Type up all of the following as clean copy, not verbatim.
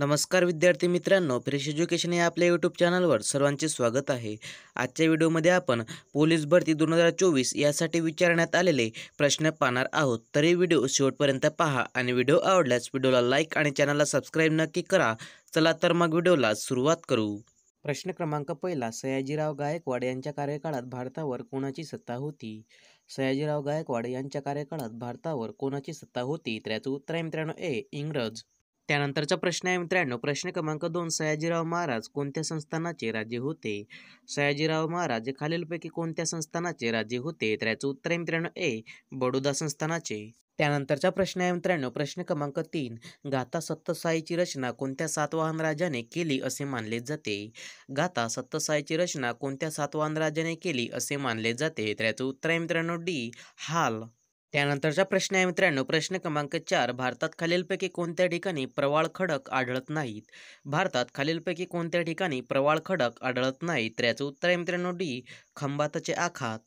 नमस्कार विद्यार्थी मित्रांनो, फ्रेश एज्युकेशन या आपल्या यूट्यूब चॅनलवर सर्वांचे स्वागत आहे. आजच्या व्हिडिओमध्ये आपण पोलीस भरती 2024 यासाठी विचारण्यात आलेले प्रश्न पाहणार आहोत. तर हे व्हिडिओ शेवटपर्यंत पहा आणि व्हिडिओ आवडल्यास व्हिडिओला लाईक आणि चॅनलला सबस्क्राईब नक्की करा. चला तर मग व्हिडिओला सुरुवात करू. प्रश्न क्रमांक पहिला, सयाजीराव गायकवाड यांच्या कार्यकाळात भारतावर कोणाची सत्ता होती? सयाजीराव गायकवाड यांच्या कार्यकाळात भारतावर कोणाची सत्ता होती? तर याचं उत्तर आहे मित्रांनो ए. इंग्रज. त्यानंतरचा प्रश्न आहे मित्रांनो, प्रश्न क्रमांक 2, सयाजीराव महाराज कोणत्या संस्थानाचे राजे होते? सयाजीराव महाराज खालीलपैकी कोणत्या संस्थानाचे राजे होते? तर याचं उत्तर आहे मित्रांनो ए. बडोदा संस्थानाचे. त्यानंतरचा प्रश्न आहे मित्रांनो, प्रश्न क्रमांक 3, गाथा सप्तसाईची रचना कोणत्या सातवाहन राजाने केली असे मानले जाते? गाथा सप्तसाईची रचना कोणत्या सातवाहन राजाने केली असे मानले जाते? तर याचं उत्तर आहे मित्रांनो डी. हाल. त्यानंतरचा प्रश्न आहे मित्रांनो, प्रश्न क्रमांक 4, भारतात खालीलपैकी कोणत्या ठिकाणी प्रवाळ खडक आढळत नाहीत? भारतात खालीलपैकी कोणत्या ठिकाणी प्रवाळ खडक आढळत नाहीत? तर याचं उत्तर आहे मित्रांनो डी. खंबातचे आखात.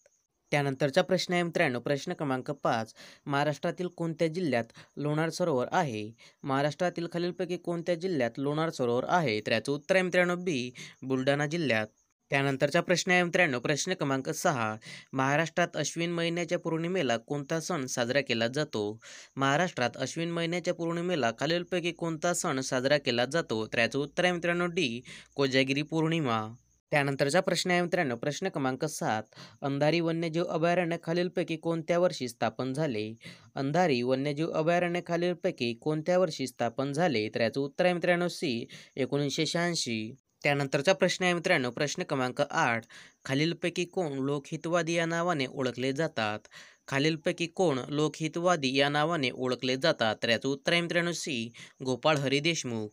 त्यानंतरचा प्रश्न आहे मित्रांनो, प्रश्न क्रमांक 5, महाराष्ट्रातील कोणत्या जिल्ह्यात लोणार सरोवर आहे? महाराष्ट्रातील खालीलपैकी कोणत्या जिल्ह्यात लोणार सरोवर आहे? तर याचं उत्तर आहे मित्रांनो बी. बुलढाणा जिल्ह्यात. त्यानंतरचा प्रश्न आहे मित्रांनो, प्रश्न क्रमांक 6, महाराष्ट्रात अश्विन महिन्याच्या पौर्णिमेला कोणता सण साजरा केला जातो? महाराष्ट्रात अश्विन महिन्याच्या पौर्णिमेला खालीलपैकी कोणता सण साजरा केला जातो? तर याचं उत्तर आहे मित्रांनो डी. कोजागिरी पौर्णिमा. त्यानंतरचा प्रश्न आहे मित्रांनो, प्रश्न क्रमांक 7, अंधारी वन्यजीव अभयारण्य खालीलपैकी कोणत्या वर्षी स्थापन झाले? अंधारी वन्यजीव अभयारण्य खालीलपैकी कोणत्या वर्षी स्थापन झाले? तर याचं उत्तर आहे मित्रांनो सी. 1986. त्यानंतरचा प्रश्न आहे मित्रांनो, प्रश्न क्रमांक 8, खालीलपैकी कोण लोकहितवादी या नावाने ओळखले जातात? खालीलपैकी कोण लोकहितवादी या नावाने ओळखले जातात? तर याचं उत्तर आहे मित्रांनो सी. गोपाळ हरी देशमुख.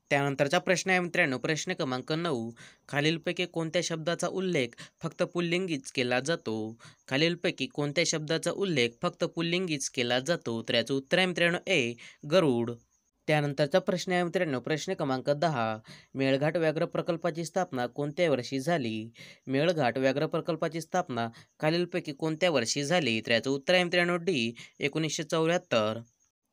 त्यानंतरचा प्रश्न आहे मित्रांनो, प्रश्न क्रमांक 9, खालीलपैकी कोणत्या शब्दाचा उल्लेख फक्त पुल्लिंगीच केला जातो? खालीलपैकी कोणत्या शब्दाचा उल्लेख फक्त पुल्लिंगीच केला जातो? तर याचं उत्तर आहे मित्रांनो ए. गरुड. त्यानंतरचा प्रश्न आहे मित्रांनो, प्रश्न क्रमांक 10, मेळघाट व्याघ्र प्रकल्पाची स्थापना कोणत्या वर्षी झाली? मेळघाट व्याघ्र प्रकल्पाची स्थापना खालीलपैकी कोणत्या वर्षी झाली? तर याचं उत्तर आहे मित्रांनो डी. 1974.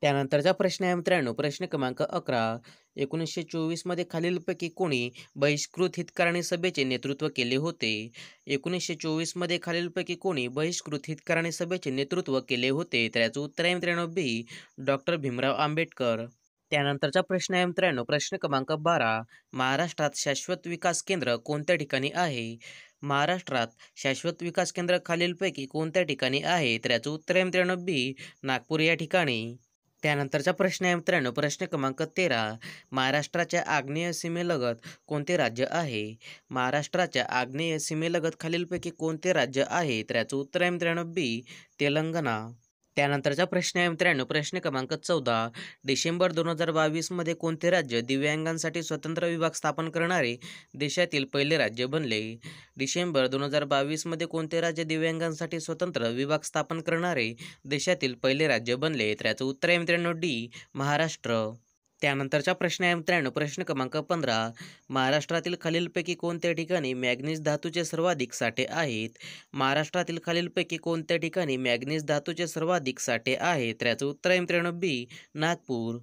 त्यानंतरचा प्रश्न आहे मित्रांनो, प्रश्न क्रमांक 11, 1924 मध्ये खालीलपैकी कोणी बहिष्कृत हितकारणी सभेचे नेतृत्व केले होते? 1924 मध्ये खालीलपैकी कोणी बहिष्कृत हितकारणी सभेचे नेतृत्व केले होते? तर याचं उत्तर आहे मित्रांनो बी. डॉक्टर भीमराव आंबेडकर. त्यानंतरचा प्रश्न आहे मित्रांनो, प्रश्न क्रमांक 12, महाराष्ट्रात शाश्वत विकास केंद्र कोणत्या ठिकाणी आहे? महाराष्ट्रात शाश्वत विकास केंद्र खालीलपैकी कोणत्या ठिकाणी आहे? तर याचं उत्तर आहे मित्रांनो बी. नागपूर या ठिकाणी. त्यानंतरचा प्रश्न आहे मित्रांनो, प्रश्न क्रमांक 13, महाराष्ट्राच्या आग्नेय सीमेलगत कोणते राज्य आहे? महाराष्ट्राच्या आग्नेय सीमेलगत खालीलपैकी कोणते राज्य आहे? तर याचं उत्तर आहे मित्रांनो बी. तेलंगणा. त्यानंतरचा प्रश्न आहे मित्रांनो, प्रश्न क्रमांक 14, डिसेंबर 2022 मध्ये कोणते राज्य दिव्यांगांसाठी स्वतंत्र विभाग स्थापन करणारे देशातील पहिले राज्य बनले? डिसेंबर 2022 मध्ये कोणते राज्य दिव्यांगांसाठी स्वतंत्र विभाग स्थापन करणारे देशातील पहिले राज्य बनले? तर याचं उत्तर आहे मित्रांनो डी. महाराष्ट्र. त्यानंतरचा प्रश्न आहे मित्रांनो, प्रश्न क्रमांक 15, महाराष्ट्रातील खालीलपैकी कोणत्या ठिकाणी मॅग्नीज धातूचे सर्वाधिक साठे आहेत? महाराष्ट्रातील खालीलपैकी कोणत्या ठिकाणी मॅग्नीज धातूचे सर्वाधिक साठे आहेत? तर याचं उत्तर आहे मित्रांनो बी. नागपूर.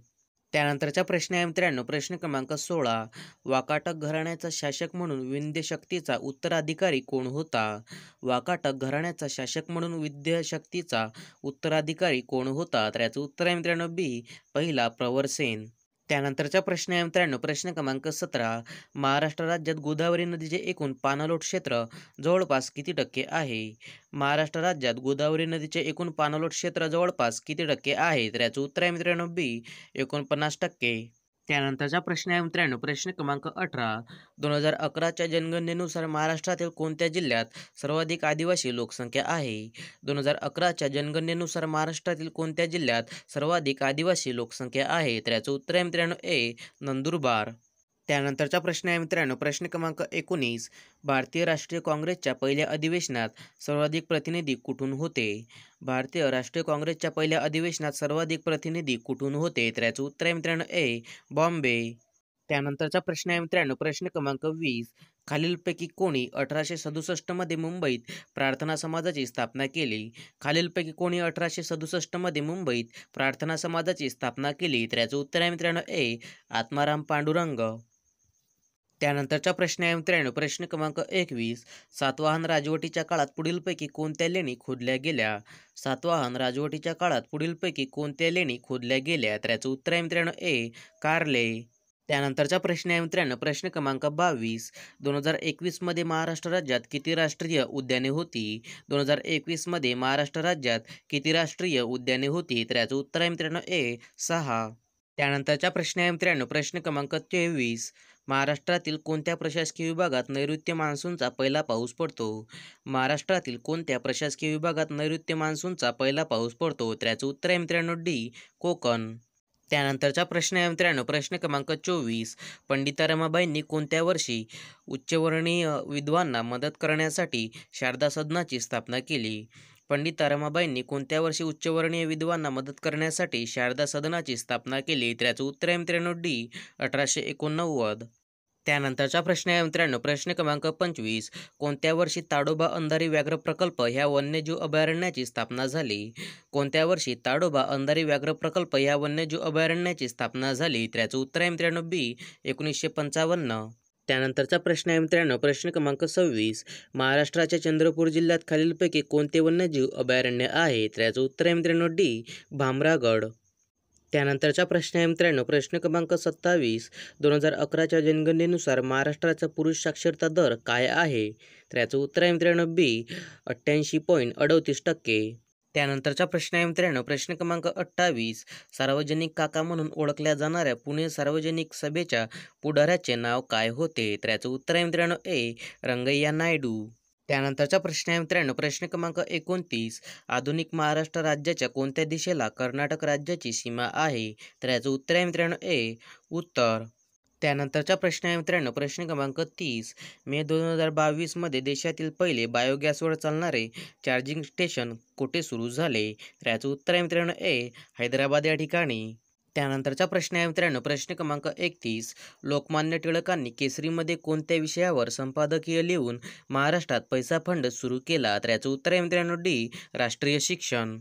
त्यानंतरचा प्रश्न आहे मित्रांनो, प्रश्न क्रमांक 16, वाकाटक घराण्याचा शासक म्हणून विंध्य शक्तीचा उत्तराधिकारी कोण होता? वाकाटक घराण्याचा शासक म्हणून विंध्य शक्तीचा उत्तराधिकारी कोण होता? तर याचं उत्तर आहे मित्रांनो बी. पहिला प्रवरसेन. त्यानंतरचा प्रश्न आहे मित्रांनो, प्रश्न क्रमांक 17, महाराष्ट्र राज्यात गोदावरी नदीचे एकूण पाणलोट क्षेत्र जवळपास किती टक्के आहे? महाराष्ट्र राज्यात गोदावरी नदीचे एकूण पाणलोट क्षेत्र जवळपास किती टक्के आहे? तर याचं उत्तर आहे मित्रांनो बी. 49%. त्यानंतरचा प्रश्न आहे मित्रांनो, प्रश्न क्रमांक 18, 2011च्या जनगणनेनुसार महाराष्ट्रातील कोणत्या जिल्ह्यात सर्वाधिक आदिवासी लोकसंख्या आहे? 2011च्या जनगणनेनुसार महाराष्ट्रातील कोणत्या जिल्ह्यात सर्वाधिक आदिवासी लोकसंख्या आहे? तर याचं उत्तर आहे मित्रांनो ए. नंदुरबार. त्यानंतरचा प्रश्न आहे मित्रांनो, प्रश्न क्रमांक 19, भारतीय राष्ट्रीय काँग्रेसच्या पहिल्या अधिवेशनात सर्वाधिक प्रतिनिधी कुठून होते? भारतीय राष्ट्रीय काँग्रेसच्या पहिल्या अधिवेशनात सर्वाधिक प्रतिनिधी कुठून होते? तर याचं उत्तर आहे मित्रांनो ए. बॉम्बे. त्यानंतरचा प्रश्न आहे मित्रांनो, प्रश्न क्रमांक 20. खालीलपैकी कोणी 1867 मध्ये मुंबईत प्रार्थना समाजाची स्थापना केली? खालीलपैकी कोणी 1867 मध्ये मुंबईत प्रार्थना समाजाची स्थापना केली? तर याचं उत्तर आहे मित्रांनो ए. आत्माराम पांडुरंग. त्यानंतरचा प्रश्न आहे मित्रांनो, प्रश्न क्रमांक 21. सातवाहन राजवटीच्या काळात पुढीलपैकी कोणत्या लेणी खोदल्या गेल्या? सातवाहन राजवटीच्या काळात पुढीलपैकी कोणत्या लेणी खोदल्या गेल्या? तर याचं उत्तर आहे मित्रांनो ए. कारले. त्यानंतरचा प्रश्न आहे मित्रांनो, प्रश्न क्रमांक 22. 2021 मध्ये महाराष्ट्र राज्यात किती राष्ट्रीय उद्याने होती? 2021 मध्ये महाराष्ट्र राज्यात किती राष्ट्रीय उद्याने होती? तर याचं उत्तर आहे मित्रांनो ए. 6. त्यानंतरचा प्रश्न आहे मित्रांनो, प्रश्न क्रमांक 23. महाराष्ट्रातील कोणत्या प्रशासकीय विभागात नैऋत्य मान्सूनचा पहिला पाऊस पडतो? महाराष्ट्रातील कोणत्या प्रशासकीय विभागात नैऋत्य मान्सूनचा पहिला पाऊस पडतो? तर याचं उत्तर आहे मित्रांनो डी. कोकण. त्यानंतरचा प्रश्न आहे मित्रांनो, प्रश्न क्रमांक 24. पंडिता रमाबाईंनी कोणत्या वर्षी उच्चवर्णीय विद्वांना मदत करण्यासाठी शारदा सदनाची स्थापना केली? पंडिता रमाबाईंनी कोणत्या वर्षी उच्चवर्णीय विद्वांना मदत करण्यासाठी शारदा सदनाची स्थापना केली? तर याचं उत्तर आहे मित्रांनो डी. 1889. त्यानंतरचा प्रश्न आहे मित्रांनो, प्रश्न क्रमांक 25. कोणत्या वर्षी ताडोबा अंधारी व्याघ्र प्रकल्प ह्या वन्यजीव अभयारण्याची स्थापना झाली? कोणत्या वर्षी ताडोबा अंधारी व्याघ्र प्रकल्प ह्या वन्यजीव अभयारण्याची स्थापना झाली? तर याचं उत्तर आहे मित्रांनो बी. 1955. त्यानंतरचा प्रश्न आहे मित्रांनो, प्रश्न क्रमांक 26. महाराष्ट्राच्या चंद्रपूर जिल्ह्यात खालीलपैकी कोणते वन्यजीव अभयारण्य आहे? तर याचं उत्तर आहे मित्रांनो डी. भामरागड. त्यानंतरचा प्रश्न आहे मित्रांनो, प्रश्न क्रमांक 27. 2011च्या जनगणनेनुसार महाराष्ट्राचा पुरुष साक्षरता दर काय आहे? तर याचं उत्तर आहे मित्रांनो बी. 88.38%. त्यानंतरचा प्रश्न आहे मित्रांनो, प्रश्न क्रमांक 28. सार्वजनिक काका म्हणून ओळखल्या जाणाऱ्या पुणे सार्वजनिक सभेच्या पुढाऱ्याचे नाव काय होते? तर याचं उत्तर आहे मित्रांनो ए. रंगय्या नायडू. त्यानंतरचा प्रश्न आहे मित्रांनो, प्रश्न क्रमांक 29. आधुनिक महाराष्ट्र राज्याच्या कोणत्या दिशेला कर्नाटक राज्याची सीमा आहे? तर याचं उत्तर आहे मित्रांनो ए. उत्तर. त्यानंतरचा प्रश्न आहे मित्रांनो, प्रश्न क्रमांक 30. मे 2022 मध्ये देशातील पहिले बायोगॅसवर चालणारे चार्जिंग स्टेशन कुठे सुरू झाले? तर याचं उत्तर आहे मित्रांनो ए. हैदराबाद या ठिकाणी. त्यानंतरचा प्रश्न आहे मित्रांनो, प्रश्न क्रमांक 31. लोकमान्य टिळकांनी केसरीमध्ये कोणत्या विषयावर संपादकीय लिहून महाराष्ट्रात पैसा फंड सुरू केला? तर याचं उत्तर आहे मित्रांनो डी. राष्ट्रीय शिक्षण.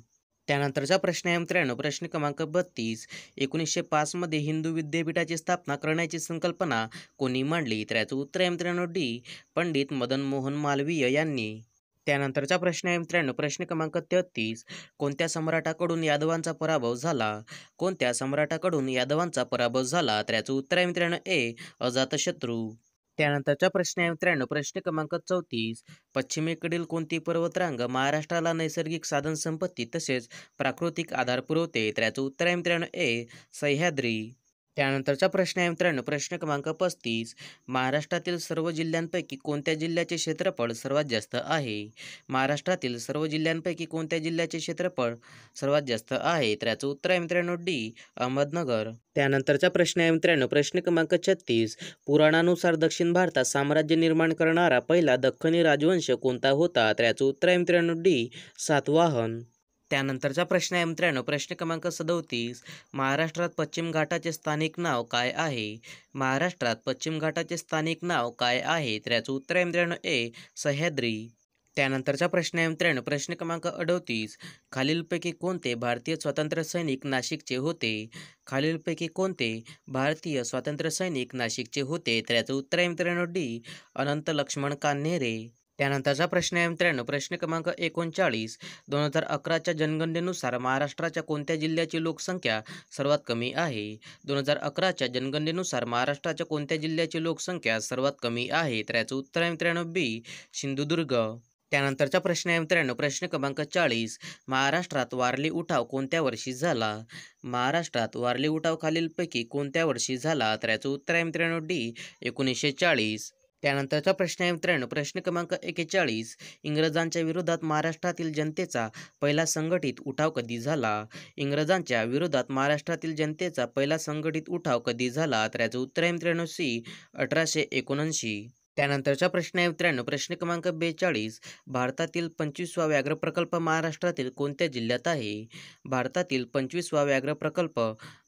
त्यानंतरचा प्रश्न आहे मित्रांनो, प्रश्न क्रमांक 32. 1905 मध्ये हिंदू विद्यापीठाची स्थापना करण्याची संकल्पना कोणी मांडली? तर याचं उत्तर आहे मित्रांनो डी. पंडित मदन मोहन मालवीय यांनी. त्यानंतरचा प्रश्न आहे मित्रांनो, प्रश्न क्रमांक 33. कोणत्या सम्राटाकडून यादवांचा पराभव झाला? कोणत्या सम्राटाकडून यादवांचा पराभव झाला? तर याचं उत्तर आहे मित्रांनो ए. अजातशत्रू. त्यानंतरचा प्रश्न आहे मित्रांनो, प्रश्न क्रमांक 34. पश्चिमेकडील कोणती पर्वतरांग महाराष्ट्राला नैसर्गिक साधनसंपत्ती तसेच प्राकृतिक आधार पुरवते? तर याचं उत्तर आहे मित्रांनो ए. सह्याद्री. त्यानंतरचा प्रश्न आहे मित्रांनो, प्रश्न क्रमांक 35. महाराष्ट्रातील सर्व जिल्ह्यांपैकी कोणत्या जिल्ह्याचे क्षेत्रफळ सर्वात जास्त आहे? महाराष्ट्रातील सर्व जिल्ह्यांपैकी कोणत्या जिल्ह्याचे क्षेत्रफळ सर्वात जास्त आहे? तर याचं उत्तर आहे मित्रांनो डी. अहमदनगर. त्यानंतरचा प्रश्न आहे मित्रांनो, प्रश्न क्रमांक 36. पुराणानुसार दक्षिण भारतात साम्राज्य निर्माण करणारा पहिला दख्खनी राजवंश कोणता होता? तर याचं उत्तर आहे मित्रांनो डी. सातवाहन. त्यानंतरचा प्रश्न आहे मित्रांनो, प्रश्न क्रमांक 37. महाराष्ट्रात पश्चिम घाटाचे स्थानिक नाव काय आहे? महाराष्ट्रात पश्चिम घाटाचे स्थानिक नाव काय आहे? तर याचं उत्तर आहे मित्रांनो ए. सह्याद्री. त्यानंतरचा प्रश्न आहे मित्रांनो, प्रश्न क्रमांक 38. खालीलपैकी कोणते भारतीय स्वातंत्र्य सैनिक नाशिकचे होते? खालीलपैकी कोणते भारतीय स्वातंत्र्य सैनिक नाशिकचे होते? तर याचं उत्तर आहे मित्रांनो डी. अनंत लक्ष्मण कान्हेरे. त्यानंतरचा प्रश्न आहे मित्रांनो, प्रश्न क्रमांक 39. 2011च्या जनगणनेनुसार महाराष्ट्राच्या कोणत्या जिल्ह्याची लोकसंख्या सर्वात कमी आहे? 2011च्या जनगणनेनुसार महाराष्ट्राच्या कोणत्या जिल्ह्याची लोकसंख्या सर्वात कमी आहे? तर याचं उत्तर आहे मित्रांनो बी. सिंधुदुर्ग. त्यानंतरचा प्रश्न आहे मित्रांनो, प्रश्न क्रमांक 40. महाराष्ट्रात वारली उठाव कोणत्या वर्षी झाला? महाराष्ट्रात वारली उठाव खालीलपैकी कोणत्या वर्षी झाला? तर याचं उत्तर आहे मित्रांनो डी. 1940. त्यानंतरचा प्रश्न आहे मित्रांनो, प्रश्न क्रमांक 41. इंग्रजांच्या विरोधात महाराष्ट्रातील जनतेचा पहिला संघटित उठाव कधी झाला? इंग्रजांच्या विरोधात महाराष्ट्रातील जनतेचा पहिला संघटित उठाव कधी झाला? तर याचं उत्तर आहे मित्रांनो सी. 1879. त्यानंतरचा प्रश्न आहे मित्रांनो, प्रश्न क्रमांक 42. भारतातील 25वा व्याघ्र प्रकल्प महाराष्ट्रातील कोणत्या जिल्ह्यात आहे? भारतातील 25वा व्याघ्र प्रकल्प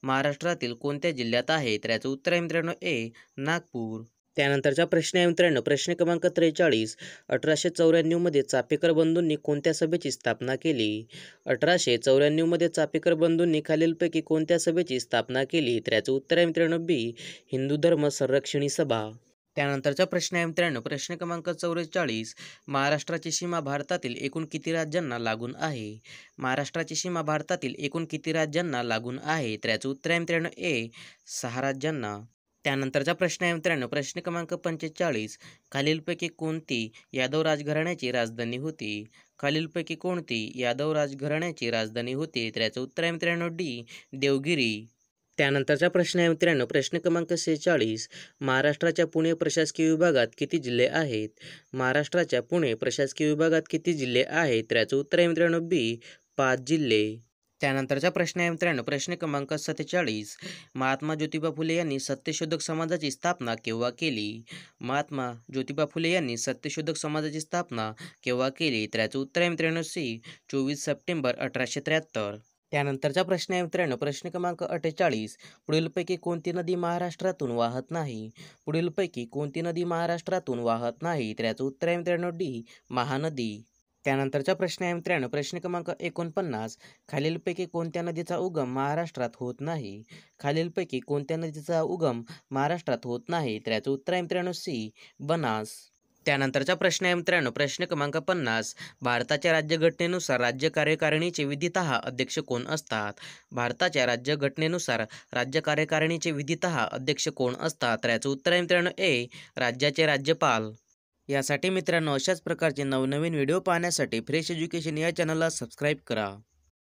महाराष्ट्रातील कोणत्या जिल्ह्यात आहे? तर याचं उत्तर आहे मित्रांनो ए, नागपूर. त्यानंतरचा प्रश्न आहे मित्रांनो, प्रश्न क्रमांक 43. 1894 मध्ये चापेकर बंधूंनी कोणत्या सभेची स्थापना केली? 1894 मध्ये चापेकर बंधूंनी खालीलपैकी कोणत्या सभेची स्थापना केली? तर याचं उत्तर आहे मित्रांनो बी, हिंदू धर्म संरक्षणी सभा. त्यानंतरचा प्रश्न आहे मित्रांनो, प्रश्न क्रमांक 44. महाराष्ट्राची सीमा भारतातील एकूण किती राज्यांना लागून आहे? महाराष्ट्राची सीमा भारतातील एकूण किती राज्यांना लागून आहे? तर याचं उत्तर आहे मित्रांनो ए, 6 राज्यांना. त्यानंतरचा प्रश्न आहे मित्रांनो, प्रश्न क्रमांक 45. खालीलपैकी कोणती यादव राजघराण्याची राजधानी होती? खालीलपैकी कोणती यादव राजघराण्याची राजधानी होती? तर याचं उत्तर आहे मित्रांनो डी, देवगिरी. त्यानंतरचा प्रश्न आहे मित्रांनो, प्रश्न क्रमांक 46. महाराष्ट्राच्या पुणे प्रशासकीय विभागात किती जिल्हे आहेत? महाराष्ट्राच्या पुणे प्रशासकीय विभागात किती जिल्हे आहेत? तर याचं उत्तर आहे मित्रांनो बी, 5 जिल्हे. त्यानंतरचा प्रश्न आहे मित्रांनो, प्रश्न क्रमांक 47. महात्मा ज्योतिबा फुले यांनी सत्यशोधक समाजाची स्थापना केव्हा केली? महात्मा ज्योतिबा फुले यांनी सत्यशोधक समाजाची स्थापना केव्हा केली? तर याचं उत्तर आहे मित्रांनो सी, 24 सप्टेंबर 1873. त्यानंतरचा प्रश्न आहे मित्रांनो, प्रश्न क्रमांक 48. पुढीलपैकी कोणती नदी महाराष्ट्रातून वाहत नाही? पुढीलपैकी कोणती नदी महाराष्ट्रातून वाहत नाही? तर याचं उत्तर आहे मित्रांनो डी, महानदी. त्यानंतरचा प्रश्न आहे मित्रांनो, प्रश्न क्रमांक 49. खालीलपैकी कोणत्या नदीचा उगम महाराष्ट्रात होत नाही? खालीलपैकी कोणत्या नदीचा उगम महाराष्ट्रात होत नाही? तर याचं उत्तर आहे मित्रांनो सी, बनास. त्यानंतरचा प्रश्न आहे मित्रांनो, प्रश्न क्रमांक 50. भारताच्या राज्यघटनेनुसार राज्य कार्यकारिणीचे विधितः अध्यक्ष कोण असतात? भारताच्या राज्यघटनेनुसार राज्य कार्यकारिणीचे विधितः अध्यक्ष कोण असतात? तर याचं उत्तर आहे मित्रांनो ए, राज्याचे राज्यपाल. यासाठी मित्रांनो अशाच प्रकारचे नवनवीन व्हिडिओ पाहण्यासाठी फ्रेश एज्युकेशन या चॅनलला सबस्क्राईब करा.